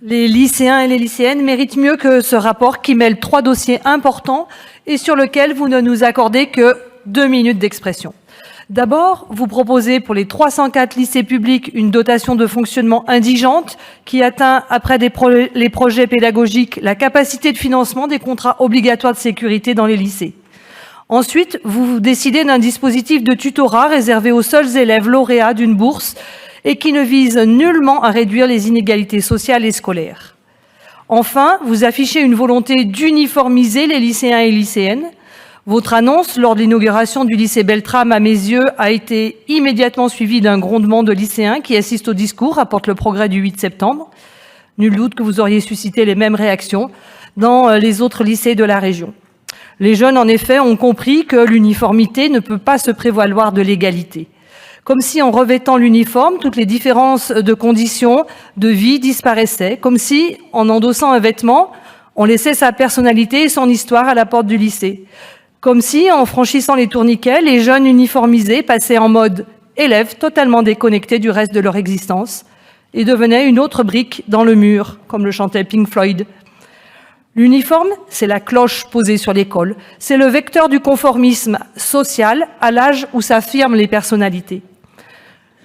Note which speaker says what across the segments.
Speaker 1: Les lycéens et les lycéennes méritent mieux que ce rapport qui mêle 3 dossiers importants et sur lequel vous ne nous accordez que 2 minutes d'expression. D'abord, vous proposez pour les 304 lycées publics une dotation de fonctionnement indigente qui atteint, après les projets pédagogiques, la capacité de financement des contrats obligatoires de sécurité dans les lycées. Ensuite, vous décidez d'un dispositif de tutorat réservé aux seuls élèves lauréats d'une bourse et qui ne vise nullement à réduire les inégalités sociales et scolaires. Enfin, vous affichez une volonté d'uniformiser les lycéens et lycéennes. Votre annonce lors de l'inauguration du lycée Beltrame, à mes yeux, a été immédiatement suivie d'un grondement de lycéens qui assistent au discours, rapporte Le Progrès du 8 septembre. Nul doute que vous auriez suscité les mêmes réactions dans les autres lycées de la région. Les jeunes, en effet, ont compris que l'uniformité ne peut pas se prévaloir de l'égalité. Comme si, en revêtant l'uniforme, toutes les différences de conditions de vie disparaissaient, comme si, en endossant un vêtement, on laissait sa personnalité et son histoire à la porte du lycée. Comme si, en franchissant les tourniquets, les jeunes uniformisés passaient en mode élèves totalement déconnectés du reste de leur existence et devenaient une autre brique dans le mur, comme le chantait Pink Floyd. L'uniforme, c'est la cloche posée sur l'école. C'est le vecteur du conformisme social à l'âge où s'affirment les personnalités.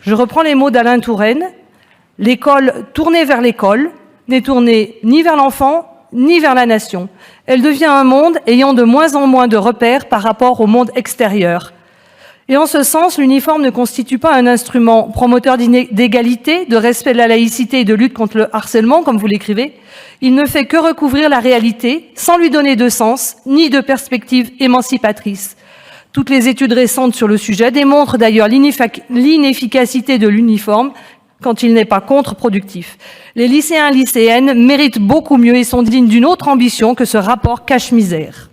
Speaker 1: Je reprends les mots d'Alain Touraine. L'école tournée vers l'école n'est tournée ni vers l'enfant, ni vers la nation. Elle devient un monde ayant de moins en moins de repères par rapport au monde extérieur. Et en ce sens, l'uniforme ne constitue pas un instrument promoteur d'égalité, de respect de la laïcité et de lutte contre le harcèlement, comme vous l'écrivez. Il ne fait que recouvrir la réalité sans lui donner de sens ni de perspective émancipatrice. Toutes les études récentes sur le sujet démontrent d'ailleurs l'inefficacité de l'uniforme quand il n'est pas contre-productif. Les lycéens et lycéennes méritent beaucoup mieux et sont dignes d'une autre ambition que ce rapport cache-misère.